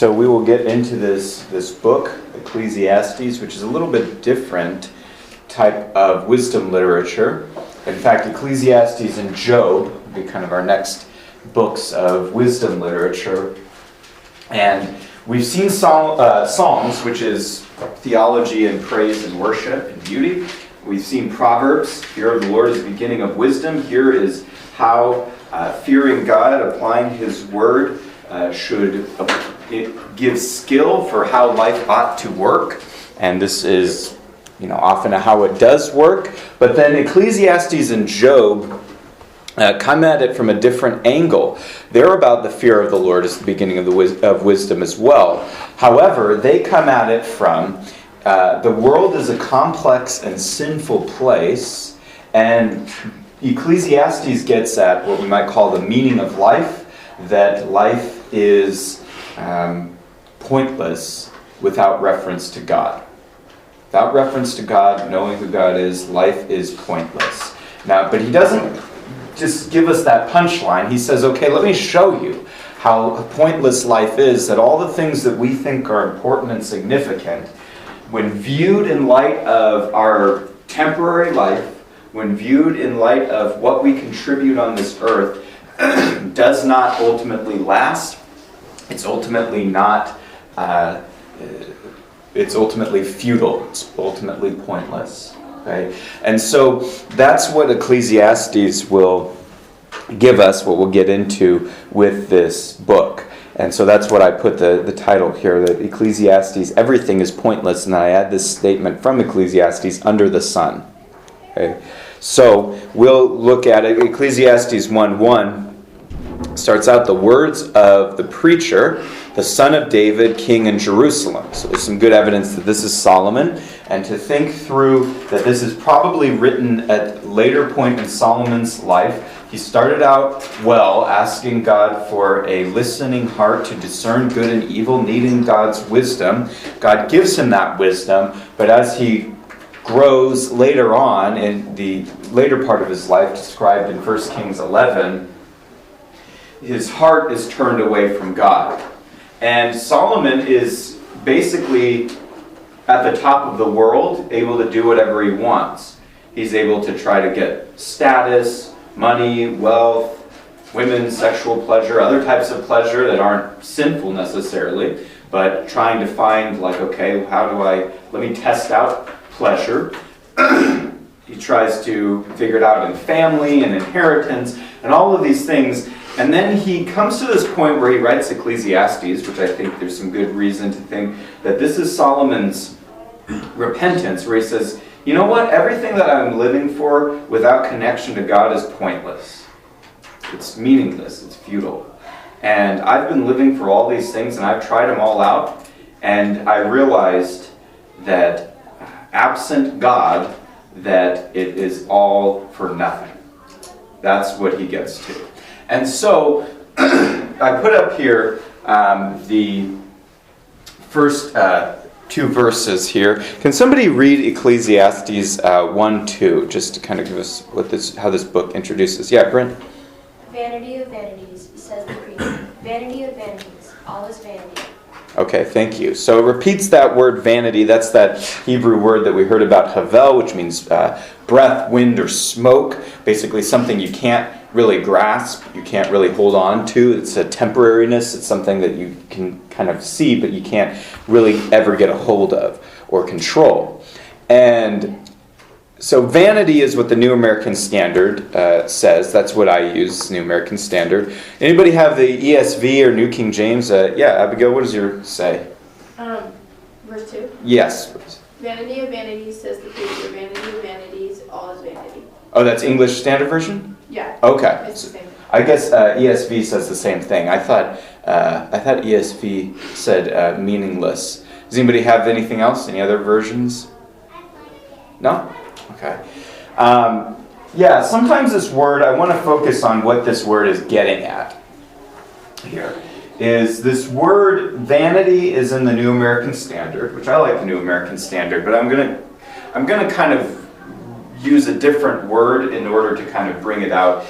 So we will get into this book, Ecclesiastes, which is a little bit different type of wisdom literature. In fact, Ecclesiastes and Job will be kind of our next books of wisdom literature. And we've seen Psalms, which is theology and praise and worship and beauty. We've seen Proverbs, fear of the Lord is the beginning of wisdom. Here is how fearing God, applying His word, it gives skill for how life ought to work. And this is, often how it does work. But then Ecclesiastes and Job come at it from a different angle. They're about the fear of the Lord as the beginning of wisdom as well. However, they come at it from the world is a complex and sinful place, and Ecclesiastes gets at what we might call the meaning of life, that life is pointless without reference to God. Without reference to God, knowing who God is, life is pointless. Now, but he doesn't just give us that punchline. He says, okay, let me show you how pointless life is, that all the things that we think are important and significant, when viewed in light of our temporary life, when viewed in light of what we contribute on this earth, does not ultimately last. It's ultimately not, it's ultimately futile. It's ultimately pointless. Okay? And so that's what Ecclesiastes will give us, what we'll get into with this book. And so that's what I put the title here, that Ecclesiastes, everything is pointless, and I add this statement from Ecclesiastes, under the sun. Okay? So we'll look at it. Ecclesiastes 1:1 starts out, the words of the preacher, the son of David, king in Jerusalem. So there's some good evidence that this is Solomon, and to think through that this is probably written at a later point in Solomon's life. He started out well, asking God for a listening heart to discern good and evil, needing God's wisdom. God gives him that wisdom, but as he grows later on, in the later part of his life, described in 1 Kings 11, his heart is turned away from God. And Solomon is basically at the top of the world, able to do whatever he wants. He's able to try to get status, money, wealth, women, sexual pleasure, other types of pleasure that aren't sinful necessarily, but trying to find, okay, let me test out pleasure. He tries to figure it out in family and inheritance and all of these things. And then he comes to this point where he writes Ecclesiastes, which I think there's some good reason to think that this is Solomon's repentance, where he says, you know what? Everything that I'm living for without connection to God is pointless. It's meaningless. It's futile. And I've been living for all these things, and I've tried them all out, and I realized that absent God, that it is all for nothing. That's what he gets to. And so I put up here the first two verses here. Can somebody read Ecclesiastes 1:2, just to kind of give us how this book introduces? Yeah, Brent? Vanity of vanities, says the preacher. Vanity of vanities, all is vanity. Okay, thank you. So it repeats that word vanity. That's that Hebrew word that we heard about, havel, which means breath, wind, or smoke. Basically something you can't really grasp, you can't really hold on to. It's a temporariness. It's something that you can kind of see, but you can't really ever get a hold of or control. And so vanity is what the New American Standard says. That's what I use, New American Standard. Anybody have the ESV or New King James? Yeah, Abigail, what does yours say? Verse 2? Yes. Vanity of vanities, says the preacher. Vanity of vanities, all is vanity. Oh, that's English Standard Version? Yeah. Okay. It's the same. I guess ESV says the same thing. I thought ESV said meaningless. Does anybody have anything else? Any other versions? No? Okay. Sometimes this word, I want to focus on what this word is getting at here. Is this word vanity is in the New American Standard, which I like the New American Standard, but I'm gonna kind of use a different word in order to kind of bring it out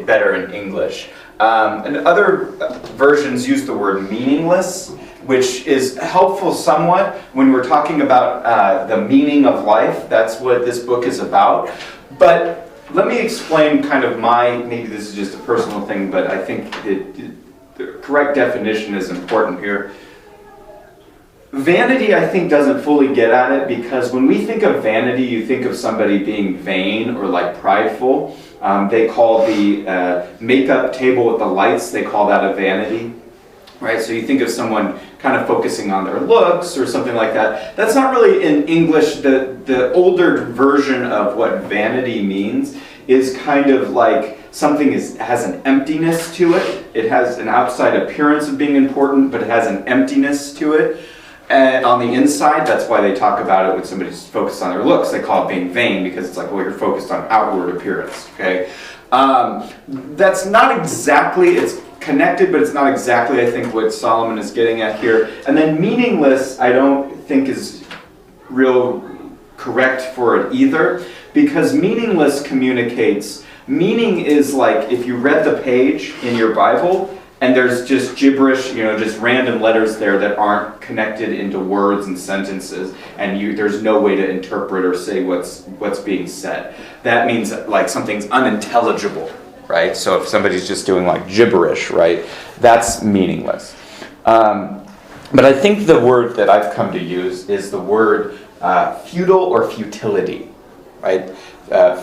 better in English. And other versions use the word meaningless. which is helpful somewhat when we're talking about the meaning of life. That's what this book is about. But let me explain kind of maybe this is just a personal thing, but I think the correct definition is important here. Vanity, I think, doesn't fully get at it, because when we think of vanity, you think of somebody being vain or like prideful. They call the makeup table with the lights, they call that a vanity, right? So you think of someone kind of focusing on their looks or something like that. That's not really in English. The older version of what vanity means is kind of like something has an emptiness to it. It has an outside appearance of being important, but it has an emptiness to it. And on the inside, that's why they talk about it when somebody's focused on their looks. They call it being vain, because it's like, well, you're focused on outward appearance, okay? That's not exactly, it's connected, but it's not exactly, I think, what Solomon is getting at here. And then meaningless, I don't think is real correct for it either, because meaningless communicates, meaning is like if you read the page in your Bible, and there's just gibberish, just random letters there that aren't connected into words and sentences, and there's no way to interpret or say what's being said. That means like something's unintelligible, right? So if somebody's just doing like gibberish, right, that's meaningless. But I think the word that I've come to use is the word futile or futility, right?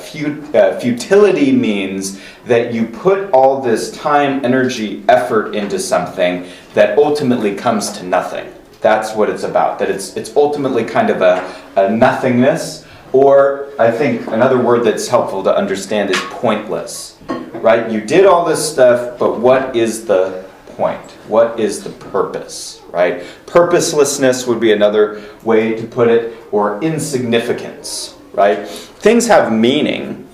Futility means that you put all this time, energy, effort into something that ultimately comes to nothing. That's what it's about. That it's ultimately kind of a nothingness, or I think another word that's helpful to understand is pointless. Right? You did all this stuff, but what is the point? What is the purpose? Right? Purposelessness would be another way to put it, or insignificance. Right? Things have meaning,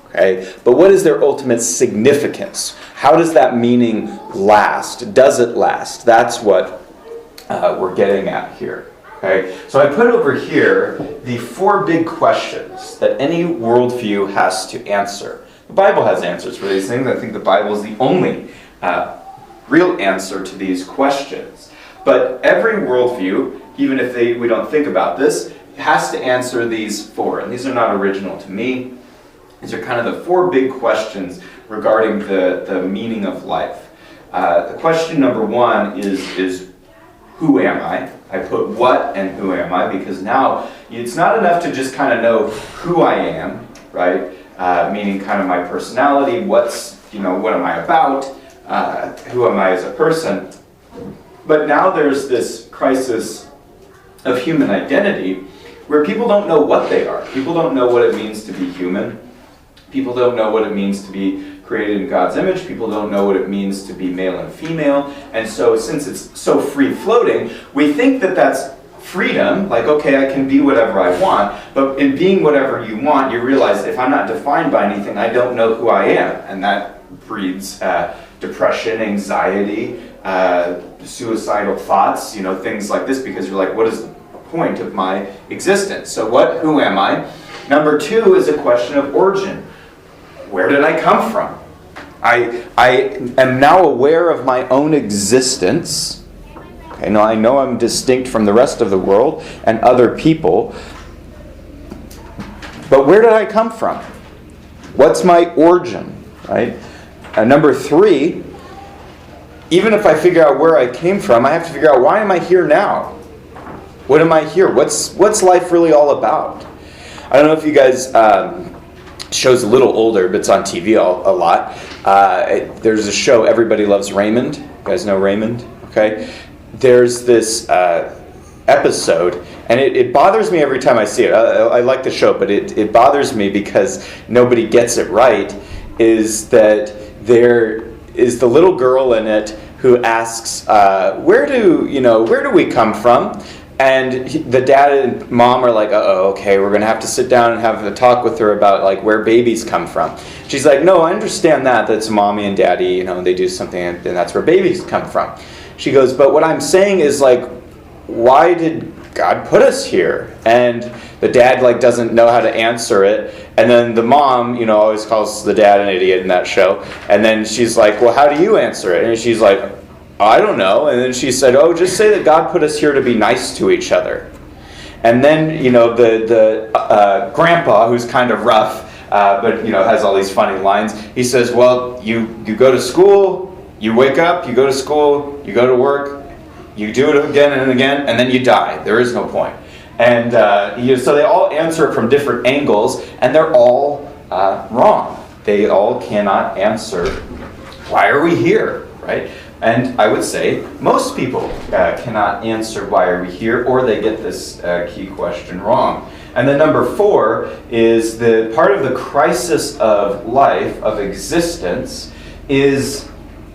okay, but what is their ultimate significance? How does that meaning last? Does it last? That's what we're getting at here. Okay? So I put over here the 4 big questions that any worldview has to answer. The Bible has answers for these things. I think the Bible is the only real answer to these questions. But every worldview, even if we don't think about this, has to answer these 4. And these are not original to me. These are kind of the 4 big questions regarding the meaning of life. The question number 1 is who am I? I put what and who am I, because now it's not enough to just kind of know who I am, right? Meaning kind of my personality, what am I about, who am I as a person. But now there's this crisis of human identity, where people don't know what they are. People don't know what it means to be human. People don't know what it means to be created in God's image. People don't know what it means to be male and female. And so since it's so free-floating, we think that that's freedom, like, okay, I can be whatever I want. But in being whatever you want, you realize if I'm not defined by anything, I don't know who I am. And that breeds depression, anxiety, suicidal thoughts, things like this, because you're like, what is the point of my existence? So who am I? Number 2 is a question of origin. Where did I come from? I am now aware of my own existence. Okay, now I know I'm distinct from the rest of the world and other people. But where did I come from? What's my origin? Right? Number 3, even if I figure out where I came from, I have to figure out, why am I here now? What am I here? What's life really all about? I don't know if you guys, show's a little older, but it's on TV a lot. There's a show, Everybody Loves Raymond. You guys know Raymond? Okay. There's this episode, and it bothers me every time I see it. I like the show, but it bothers me because nobody gets it right, is that there is the little girl in it who asks, where do we come from? And the dad and mom are like, okay, we're going to have to sit down and have a talk with her about like where babies come from. She's like, no, I understand that. That's mommy and daddy, they do something and that's where babies come from. She goes, but what I'm saying is like, why did God put us here? And the dad like doesn't know how to answer it. And then the mom, always calls the dad an idiot in that show. And then she's like, well, how do you answer it? And she's like, I don't know. And then she said, oh, just say that God put us here to be nice to each other. And then, the grandpa, who's kind of rough, but, has all these funny lines, he says, well, you go to school, you wake up, you go to school, you go to work, you do it again and again, and then you die. There is no point. And so they all answer it from different angles, and they're all wrong. They all cannot answer, why are we here, right? And I would say most people cannot answer why are we here, or they get this key question wrong. And then number 4 is the part of the crisis of life, of existence, is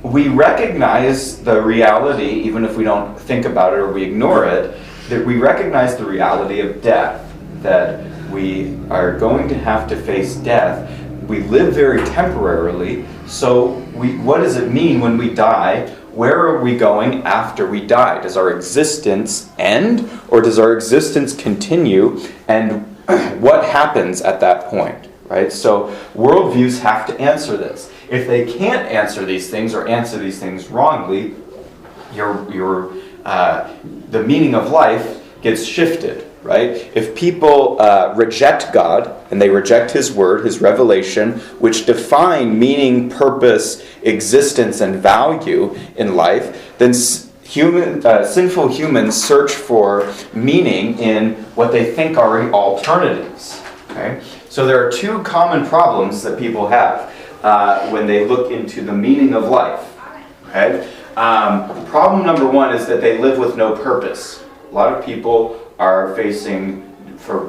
we recognize the reality, even if we don't think about it or we ignore it, that we recognize the reality of death, that we are going to have to face death. We live very temporarily, so what does it mean when we die? Where are we going after we die? Does our existence end, or does our existence continue? And what happens at that point, right? So worldviews have to answer this. If they can't answer these things or answer these things wrongly, the meaning of life gets shifted, right? If people reject God and they reject His Word, His revelation, which define meaning, purpose, existence, and value in life, then sinful humans search for meaning in what they think are alternatives. Okay? So there are 2 common problems that people have when they look into the meaning of life. Okay? Problem number 1 is that they live with no purpose. A lot of people are facing,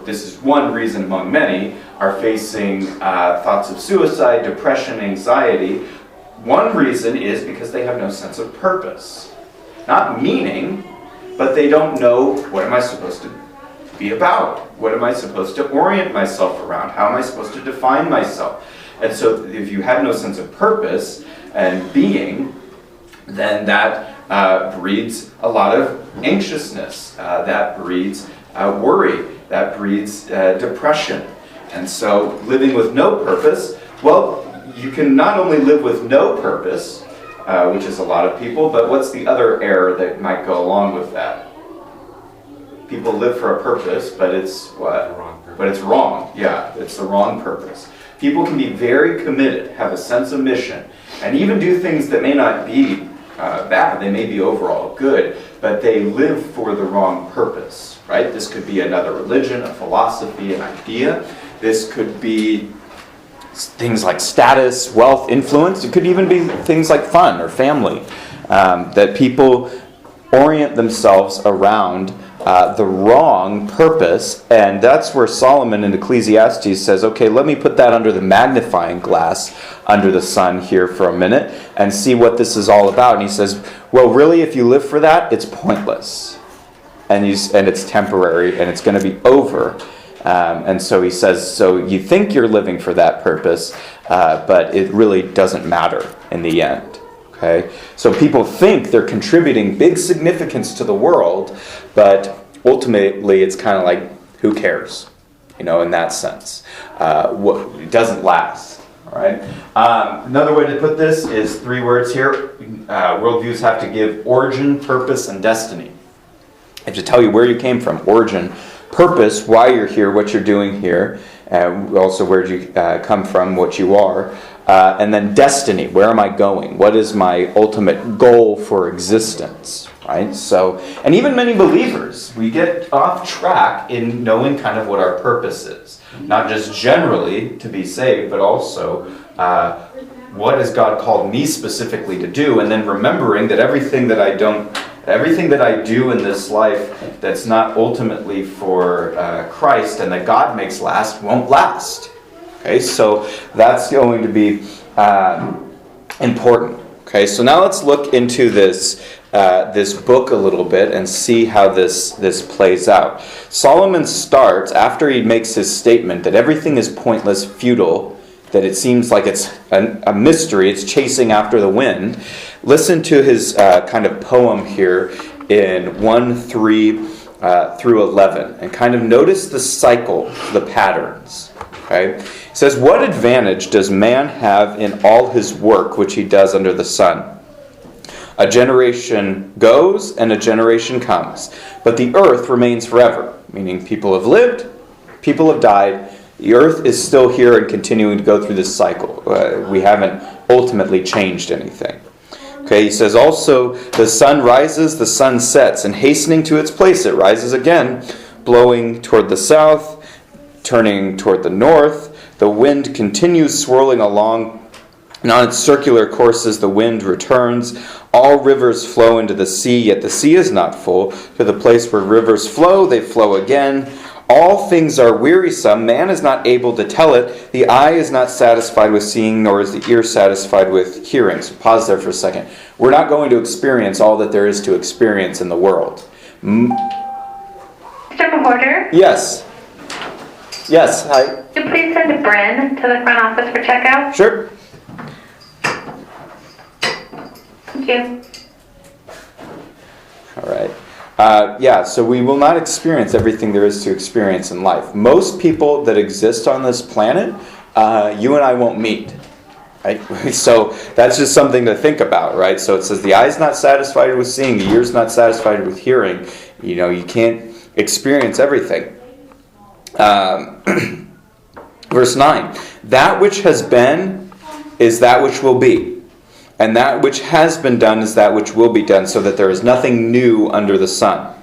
this is one reason among many, are facing thoughts of suicide, depression, anxiety. One reason is because they have no sense of purpose. Not meaning, but they don't know, what am I supposed to be about? What am I supposed to orient myself around? How am I supposed to define myself? And so if you have no sense of purpose and being, then that breeds a lot of anxiousness. That breeds worry. That breeds depression. And so living with no purpose, well, you can not only live with no purpose, which is a lot of people, but what's the other error that might go along with that? People live for a purpose, but it's what? But it's wrong. Yeah, it's the wrong purpose. People can be very committed, have a sense of mission, and even do things that may not be bad, they may be overall good, but they live for the wrong purpose, right? This could be another religion, a philosophy, an idea. This could be things like status, wealth, influence. It could even be things like fun or family, that people orient themselves around the wrong purpose. And that's where Solomon in Ecclesiastes says, okay, let me put that under the magnifying glass under the sun here for a minute and see what this is all about. And he says, well, really, if you live for that, it's pointless. And it's temporary, and it's going to be over. And so he says, so you think you're living for that purpose, but it really doesn't matter in the end. Okay? So people think they're contributing big significance to the world, but ultimately it's kind of like, who cares? In that sense. It doesn't last. All right. Another way to put this is 3 words here. Worldviews have to give origin, purpose, and destiny. I have to tell you where you came from. Origin, purpose, why you're here, what you're doing here, also where you come from, what you are, and then destiny, where am I going? What is my ultimate goal for existence? Right? So, and even many believers, we get off track in knowing kind of what our purpose is. Not just generally to be saved, but also what has God called me specifically to do, and then remembering that everything that I do in this life that's not ultimately for Christ and that God makes last won't last. Okay, so that's going to be important. Okay, so now let's look into this book a little bit and see how this plays out. Solomon starts, after he makes his statement that everything is pointless, futile, that it seems like it's a mystery, it's chasing after the wind. Listen to his kind of poem here in 1:3 through 11, and kind of notice the cycle, the patterns. Okay? It says, what advantage does man have in all his work which he does under the sun? A generation goes and a generation comes. But the earth remains forever, meaning people have lived, people have died. The earth is still here and continuing to go through this cycle. We haven't ultimately changed anything. Okay, he says also, the sun rises, the sun sets, and hastening to its place it rises again, blowing toward the south, turning toward the north. The wind continues swirling along, and on its circular courses the wind returns. All rivers flow into the sea, yet the sea is not full. To the place where rivers flow, they flow again. All things are wearisome. Man is not able to tell it. The eye is not satisfied with seeing, nor is the ear satisfied with hearing. So pause there for a second. We're not going to experience all that there is to experience in the world. Mr. Porter? Yes. Yes, hi. Could you please send Bryn to the front office for checkout? Sure. Thank you. All right. So we will not experience everything there is to experience in life. Most people that exist on this planet, you and I won't meet. Right? So that's just something to think about, right? So it says the eye's not satisfied with seeing, the ear's not satisfied with hearing. You know, you can't experience everything. Verse 9, that which has been is that which will be. And that which has been done is that which will be done, so that there is nothing new under the sun.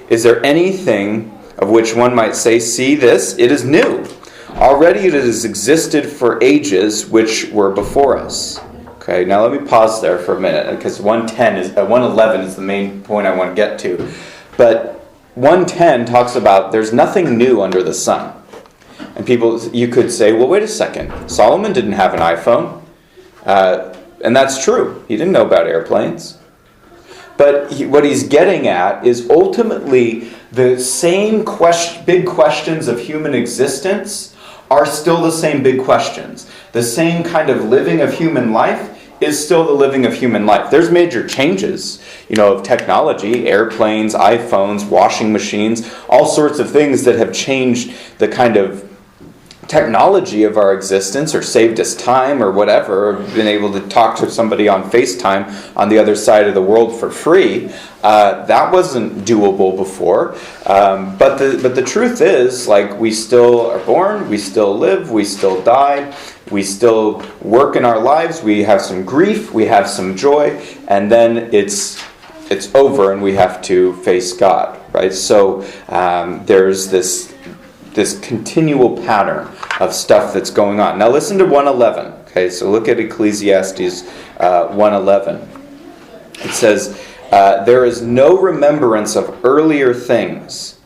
Is there anything of which one might say, see this, it is new. Already it has existed for ages which were before us. Okay, now let me pause there for a minute, because 111 is the main point I want to get to. But 110 talks about there's nothing new under the sun. And you could say, well, wait a second. Solomon didn't have an iPhone. And that's true. He didn't know about airplanes. But what he's getting at is ultimately the same big questions of human existence are still the same big questions. The same kind of living of human life is still the living of human life. There's major changes, of technology, airplanes, iPhones, washing machines, all sorts of things that have changed the kind of technology of our existence, or saved us time or whatever, or been able to talk to somebody on FaceTime on the other side of the world for free. That wasn't doable before. But the truth is, we still are born, we still live, we still die, we still work in our lives, we have some grief, we have some joy, and then it's over and we have to face God, right? So there's this continual pattern of stuff that's going on. Now listen to 111. Okay, so look at Ecclesiastes 111. It says, there is no remembrance of earlier things,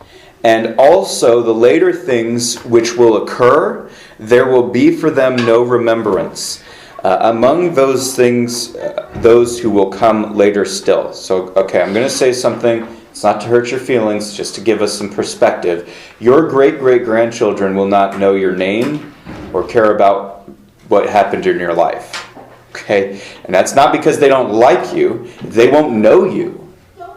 and also the later things which will occur, there will be for them no remembrance. Among those things, those who will come later still. So, okay, I'm going to say something. It's not to hurt your feelings, just to give us some perspective. Your great-great-grandchildren will not know your name or care about what happened in your life. Okay? And that's not because they don't like you. They won't know you.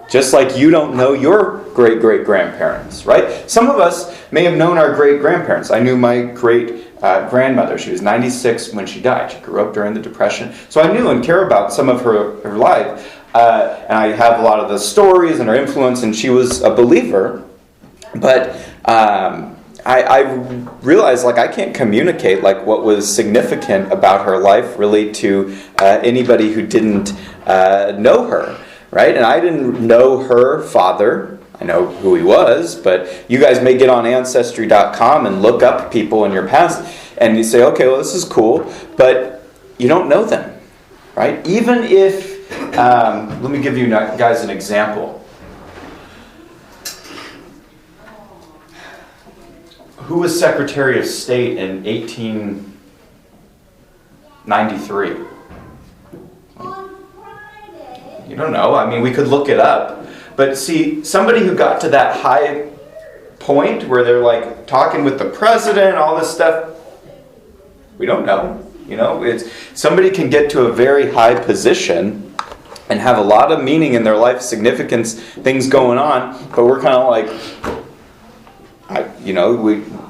Just like you don't know your great-great-grandparents, right? Some of us may have known our great-grandparents. I knew my great-grandmother. She was 96 when she died. She grew up during the Depression. So I knew and care about some of her life. And I have a lot of the stories and her influence, and she was a believer. But I realized I can't communicate what was significant about her life really to anybody who didn't know her, right? And I didn't know her father. I know who he was, but you guys may get on Ancestry.com and look up people in your past, and you say, okay, well, this is cool, but you don't know them, right? Even if let me give you guys an example. Who was Secretary of State in 1893? You don't know. I mean, we could look it up. But see, somebody who got to that high point where they're talking with the president, all this stuff, we don't know. It's somebody can get to a very high position and have a lot of meaning in their life, significance, things going on, but we're kind of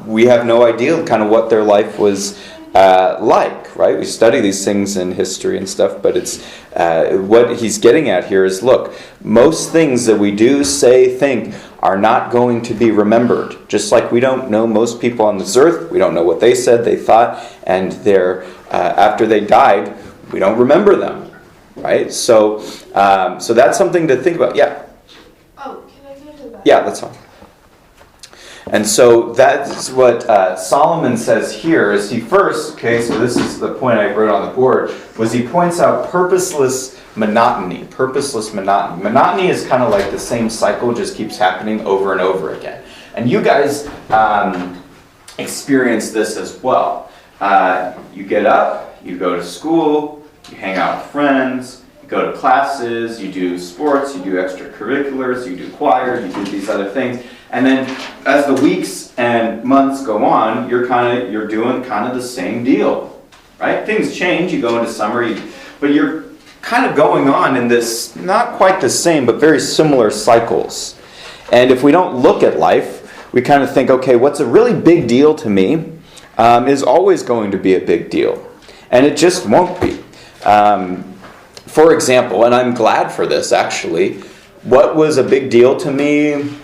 we have no idea kind of what their life was like, right? We study these things in history and stuff, but it's what he's getting at here is, look, most things that we do, say, think are not going to be remembered. Just like we don't know most people on this earth, we don't know what they said, they thought, and after they died, we don't remember them, right? So that's something to think about. Yeah. Oh, can I go to the back? Yeah, that's fine. And so that's what Solomon says here is he first, okay, so this is the point I wrote on the board, was he points out purposeless monotony. Purposeless monotony. Monotony is kind of like the same cycle just keeps happening over and over again. And you guys experience this as well. You get up, you go to school, you hang out with friends, you go to classes, you do sports, you do extracurriculars, you do choir, you do these other things. And then as the weeks and months go on, you're doing kind of the same deal, right? Things change, you go into summer, but you're kind of going on in this, not quite the same, but very similar cycles. And if we don't look at life, we kind of think, okay, what's a really big deal to me is always going to be a big deal. And it just won't be. For example, and I'm glad for this actually, what was a big deal to me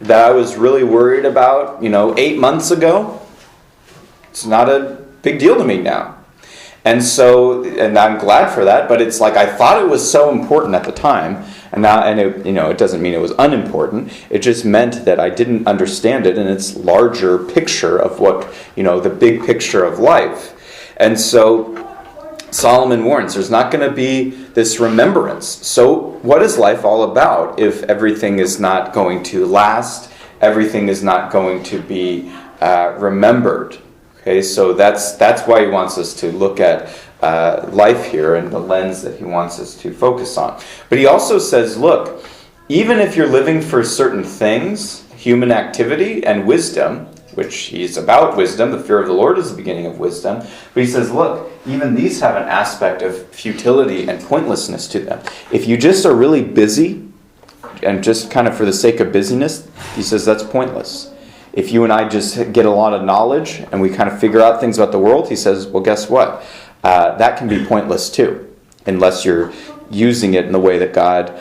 that I was really worried about, 8 months ago, it's not a big deal to me now. And I'm glad for that, but it's like I thought it was so important at the time, and now, it doesn't mean it was unimportant. It just meant that I didn't understand it in its larger picture of what, the big picture of life. And so Solomon warns there's not going to be this remembrance. So what is life all about if everything is not going to last, everything is not going to be remembered? Okay, so that's why he wants us to look at life here and the lens that he wants us to focus on. But he also says, look, even if you're living for certain things, human activity and wisdom, which he's about wisdom, the fear of the Lord is the beginning of wisdom, but he says, look, even these have an aspect of futility and pointlessness to them. If you just are really busy, and just kind of for the sake of busyness, he says that's pointless. If you and I just get a lot of knowledge and we kind of figure out things about the world, he says, well, guess what? That can be pointless too, unless you're using it in the way that God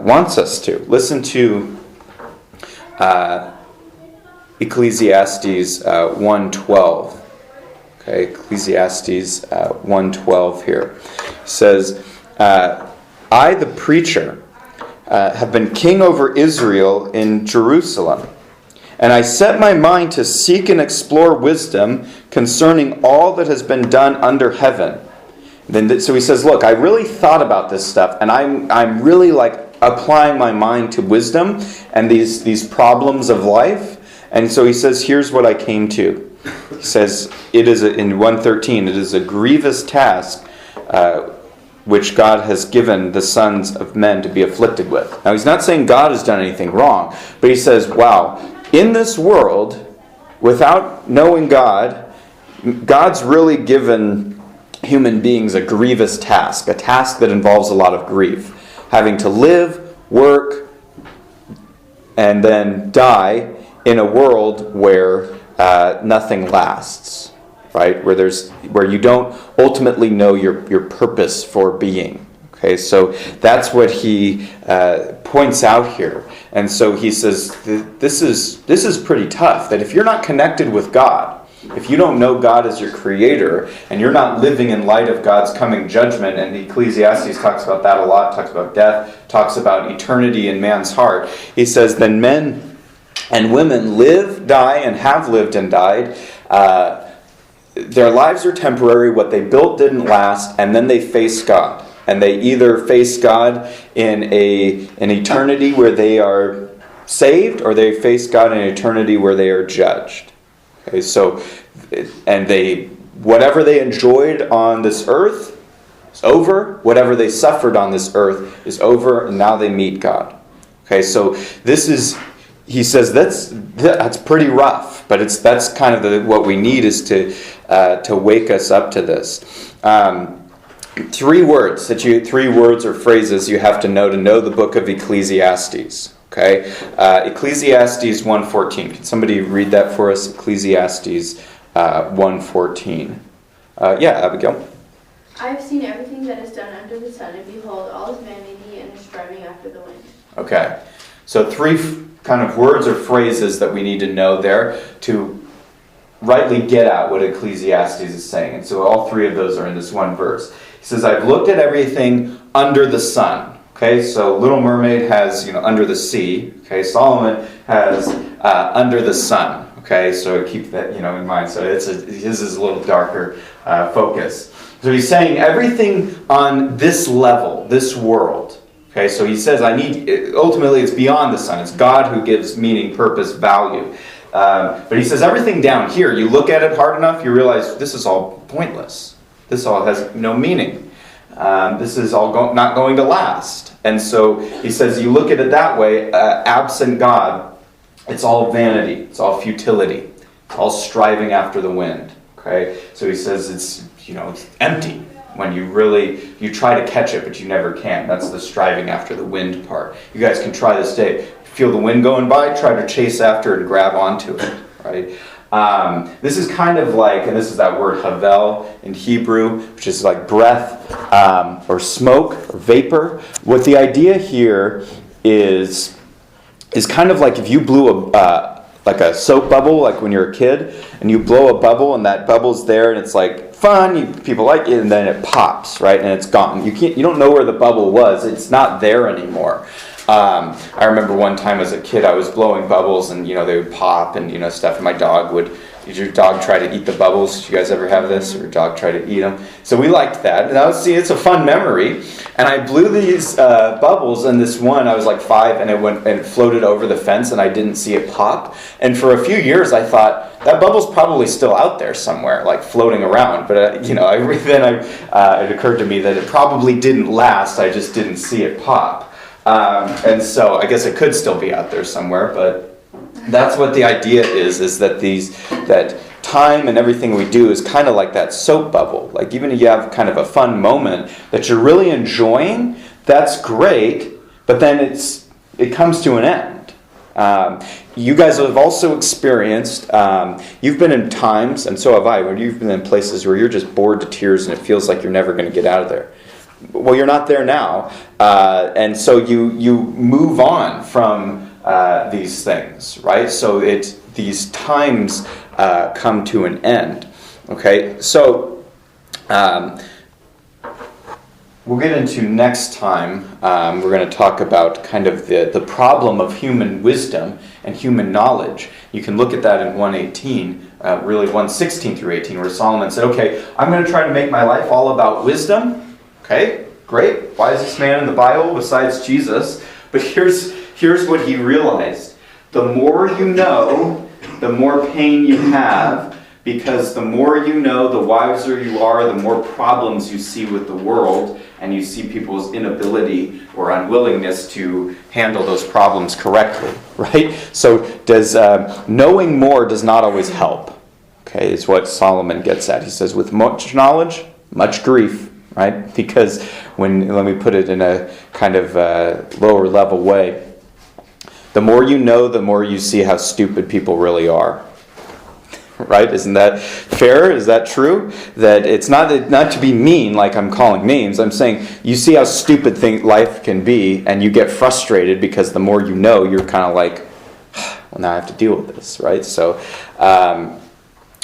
wants us to. Listen to Ecclesiastes 1:12. Okay, Ecclesiastes 1:12 here. It says, I, the preacher, have been king over Israel in Jerusalem. And I set my mind to seek and explore wisdom concerning all that has been done under heaven. So he says, look, I really thought about this stuff, and I'm really applying my mind to wisdom and these problems of life. And so he says, here's what I came to. He says, in 1:13, it is a grievous task which God has given the sons of men to be afflicted with. Now he's not saying God has done anything wrong, but he says, wow, in this world, without knowing God, God's really given human beings a grievous task, a task that involves a lot of grief. Having to live, work, and then die in a world where nothing lasts, right? Where you don't ultimately know your purpose for being. Okay, so that's what he points out here. And so he says, this is pretty tough, that if you're not connected with God, if you don't know God as your creator, and you're not living in light of God's coming judgment, and Ecclesiastes talks about that a lot, talks about death, talks about eternity in man's heart, he says, then men and women live, die, and have lived and died. Their lives are temporary, what they built didn't last, and then they face God. And they either face God in an eternity where they are saved, or they face God in an eternity where they are judged. Okay, so, and whatever they enjoyed on this earth is over. Whatever they suffered on this earth is over, and now they meet God. Okay, so he says that's pretty rough, but that's kind of what we need is to wake us up to this. Three words or phrases you have to know the book of Ecclesiastes. Okay, Ecclesiastes 1:14. Can somebody read that for us? Ecclesiastes 1:14. Yeah, Abigail. I have seen everything that is done under the sun, and behold, all is vanity and is striving after the wind. Okay, so three kind of words or phrases that we need to know there to rightly get at what Ecclesiastes is saying. And so all three of those are in this one verse. He says, I've looked at everything under the sun. Okay, so Little Mermaid has, under the sea. Okay, Solomon has under the sun. Okay, so keep that, in mind. So his is a little darker focus. So he's saying everything on this level, this world. Okay, so he says, ultimately it's beyond the sun. It's God who gives meaning, purpose, value. But he says everything down here, you look at it hard enough, you realize this is all pointless. This all has no meaning. This is all not going to last. And so he says, you look at it that way, absent God, it's all vanity. It's all futility. It's all striving after the wind. Okay, so he says it's empty when you try to catch it, but you never can. That's the striving after the wind part. You guys can try this day. Feel the wind going by, try to chase after it and grab onto it. Right. This is kind of like, and this is that word havel in Hebrew, which is like breath or smoke or vapor. What the idea here is kind of like if you blew like a soap bubble, like when you're a kid, and you blow a bubble, and that bubble's there, and it's like fun, people like it, and then it pops, right, and it's gone. You don't know where the bubble was; it's not there anymore. I remember one time as a kid, I was blowing bubbles, and they would pop, and stuff. And my dog would. Did your dog try to eat the bubbles? Did you guys ever have this? Or your dog try to eat them? So we liked that. And it's a fun memory. And I blew these bubbles, and this one, I was like 5, and it floated over the fence, and I didn't see it pop. And for a few years, I thought, that bubble's probably still out there somewhere, like floating around. But, it occurred to me that it probably didn't last. I just didn't see it pop. And so I guess it could still be out there somewhere, but that's what the idea is that time and everything we do is kind of like that soap bubble. Like even if you have kind of a fun moment that you're really enjoying, that's great, but then it comes to an end. You guys have also experienced, you've been in times, and so have I, where you've been in places where you're just bored to tears and it feels like you're never going to get out of there. Well, you're not there now, and so you move on from these things, right? So these times come to an end. Okay, so we'll get into next time. We're going to talk about kind of the problem of human wisdom and human knowledge. You can look at that in 1:18, really 1:16 through 18, where Solomon said, "Okay, I'm going to try to make my life all about wisdom." Okay, great. Wisest man in the Bible besides Jesus. But here's what he realized. The more you know, the more pain you have, because the more you know, the wiser you are, the more problems you see with the world, and you see people's inability or unwillingness to handle those problems correctly, right? So knowing more does not always help, okay, is what Solomon gets at. He says, with much knowledge, much grief, right? Because let me put it in a kind of lower level way, the more you know, the more you see how stupid people really are. Right? Isn't that fair? Is that true? That it's not to be mean like I'm calling names. I'm saying you see how stupid life can be, and you get frustrated because the more you know, you're kind of like, well, now I have to deal with this, right? So,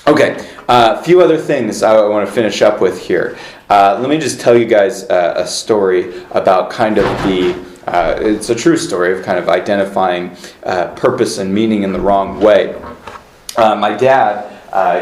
okay. A few other things I want to finish up with here. Let me just tell you guys a story about kind of it's a true story of kind of identifying purpose and meaning in the wrong way. My dad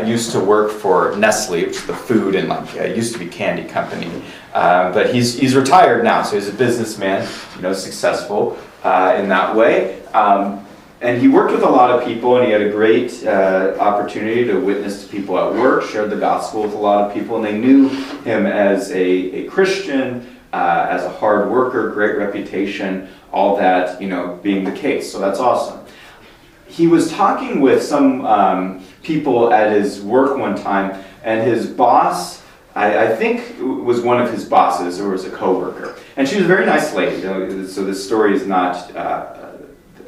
used to work for Nestle, which is the food and used to be candy company. But he's retired now, so he's a businessman, successful in that way. And he worked with a lot of people, and he had a great opportunity to witness to people at work, shared the gospel with a lot of people, and they knew him as a Christian, as a hard worker, great reputation, all that, being the case. So that's awesome. He was talking with some people at his work one time, and his boss, I think was one of his bosses, or was a coworker. And she was a very nice lady, so this story is not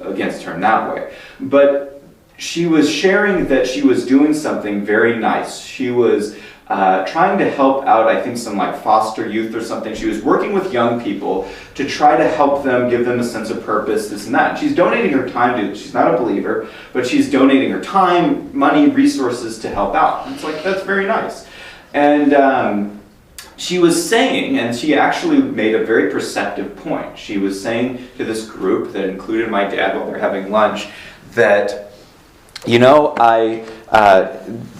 against her in that way. But she was sharing that she was doing something very nice. She was trying to help out, I think, some like foster youth or something. She was working with young people to try to help them, give them a sense of purpose, this and that. And she's donating her time to it. She's not a believer, but she's donating her time, money, resources to help out. And it's like, that's very nice. And she was saying, and she actually made a very perceptive point. She was saying to this group that included my dad while they're having lunch that, you know,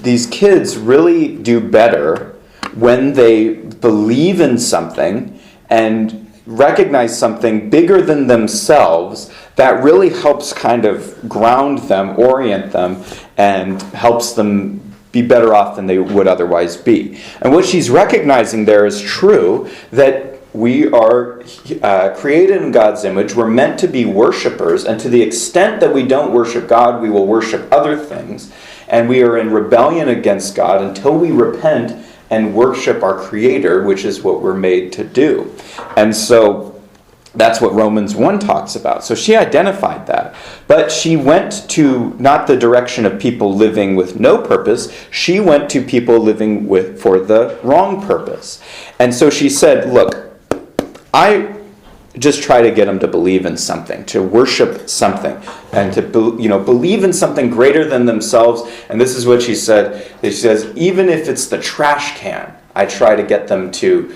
these kids really do better when they believe in something and recognize something bigger than themselves that really helps kind of ground them, orient them, and helps them be better off than they would otherwise be. And what she's recognizing there is true, that we are created in God's image. We're meant to be worshipers, and to the extent that we don't worship God, we will worship other things. And we are in rebellion against God until we repent and worship our Creator, which is what we're made to do. And so that's what Romans 1 talks about. So she identified that. But she went to not the direction of people living with no purpose. She went to people living for the wrong purpose. And so she said, look, I just try to get them to believe in something, to worship something, and to believe in something greater than themselves. And this is what she said. She says, even if it's the trash can, I try to get them to,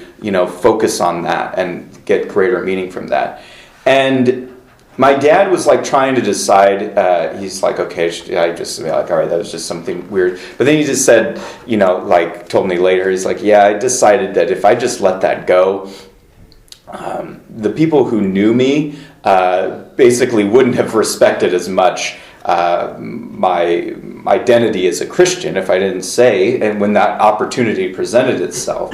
focus on that and get greater meaning from that. And my dad was like trying to decide. He's like, okay, I just like, all right, that was just something weird. But then he just said, told me later, he's like, yeah, I decided that if I just let that go, the people who knew me basically wouldn't have respected as much my identity as a Christian if I didn't say, and when that opportunity presented itself,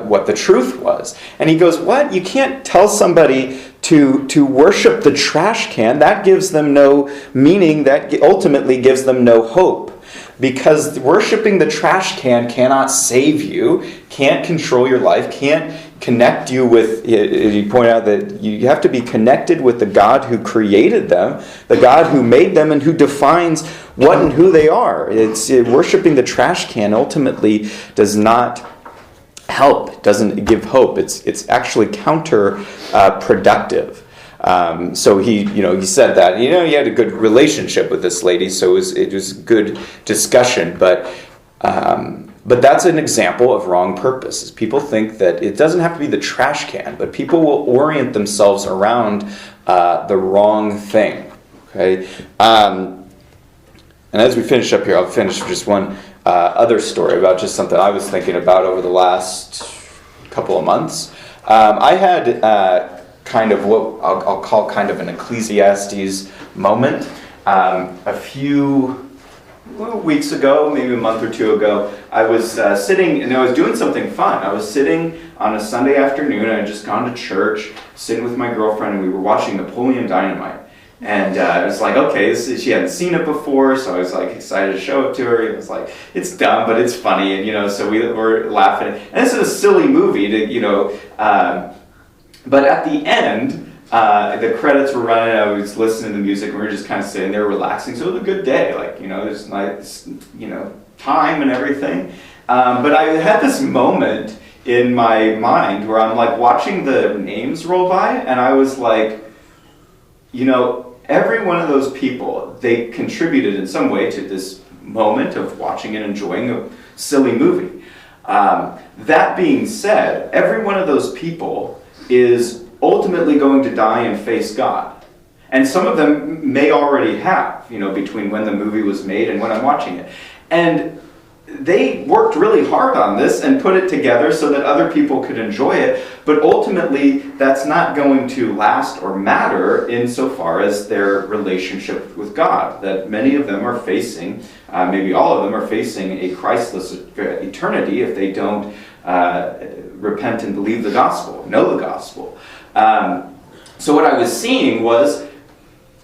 what the truth was. And he goes, what? You can't tell somebody to worship the trash can. That gives them no meaning. That ultimately gives them no hope. Because worshiping the trash can cannot save you, can't control your life, can't connect you with, you point out that you have to be connected with the God who created them, the God who made them, and who defines what and who they are. Worshiping the trash can ultimately does not help, doesn't give hope. It's actually counterproductive. So he said that, he had a good relationship with this lady, so it was good discussion, but that's an example of wrong purpose. People think that it doesn't have to be the trash can, but people will orient themselves around the wrong thing. Okay, and as we finish up here, I'll finish with just one other story about just something I was thinking about over the last couple of months. I had kind of what I'll call kind of an Ecclesiastes moment. A few weeks ago, maybe a month or two ago, I was sitting and I was doing something fun. I was sitting on a Sunday afternoon. I had just gone to church, sitting with my girlfriend, and we were watching Napoleon Dynamite. And it was like, okay, she hadn't seen it before, so I was like excited to show it to her. It was like, it's dumb, but it's funny, and so we were laughing. And this is a silly movie, but at the end, the credits were running. I was listening to the music, and we were just kind of sitting there relaxing. So it was a good day, there's nice, time and everything. But I had this moment in my mind where I'm like watching the names roll by, and I was like, every one of those people, they contributed in some way to this moment of watching and enjoying a silly movie. That being said, every one of those people is ultimately going to die and face God. And some of them may already have, between when the movie was made and when I'm watching it. And they worked really hard on this and put it together so that other people could enjoy it, but ultimately that's not going to last or matter insofar as their relationship with God, that many of them are facing, maybe all of them are facing a Christless eternity if they don't repent and believe the gospel, know the gospel. So what I was seeing was,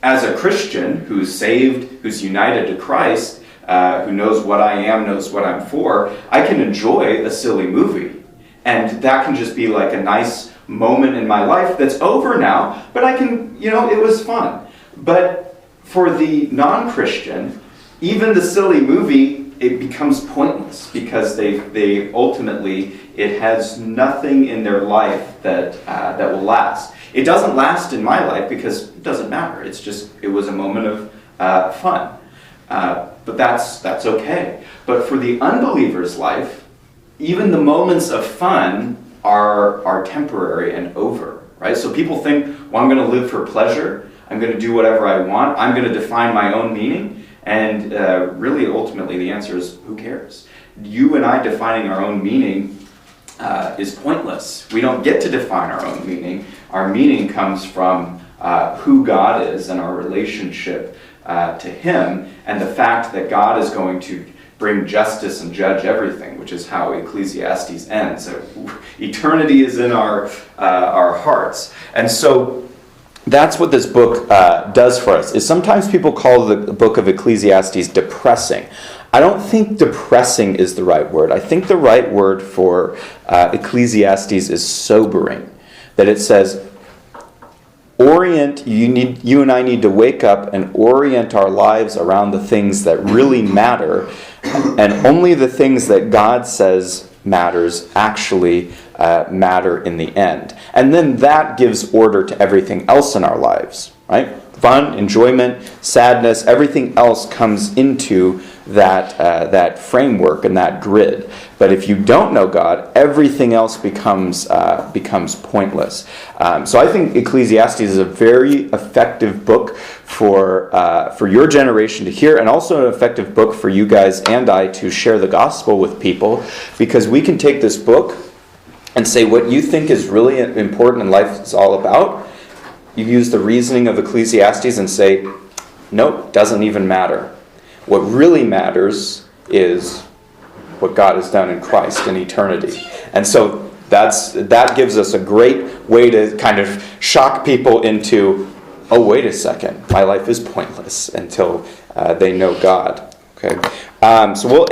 as a Christian who's saved, who's united to Christ, who knows what I am, knows what I'm for, I can enjoy a silly movie. And that can just be like a nice moment in my life that's over now, but I can, it was fun. But for the non-Christian, even the silly movie, it becomes pointless because they ultimately, it has nothing in their life that will last. It doesn't last in my life because it doesn't matter. It was a moment of fun. But that's okay. But for the unbeliever's life, even the moments of fun are temporary and over, right? So people think, well, I'm going to live for pleasure. I'm going to do whatever I want. I'm going to define my own meaning. And really, ultimately, the answer is, who cares? You and I defining our own meaning is pointless. We don't get to define our own meaning. Our meaning comes from who God is and our relationship to Him, and the fact that God is going to bring justice and judge everything, which is how Ecclesiastes ends. So eternity is in our hearts. And so that's what this book does for us. Is sometimes people call the book of Ecclesiastes depressing. I don't think depressing is the right word. I think the right word for Ecclesiastes is sobering. That it says, you and I need to wake up and orient our lives around the things that really matter, and only the things that God says matters actually matter in the end. And then that gives order to everything else in our lives, right? Fun, enjoyment, sadness, everything else comes into that framework and that grid. But if you don't know God, everything else becomes pointless. So I think Ecclesiastes is a very effective book for your generation to hear, and also an effective book for you guys and I to share the gospel with people, because we can take this book and say what you think is really important in life is all about. You use the reasoning of Ecclesiastes and say, nope, doesn't even matter. What really matters is what God has done in Christ in eternity. And so that gives us a great way to kind of shock people into, oh, wait a second, my life is pointless until they know God. Okay, so we'll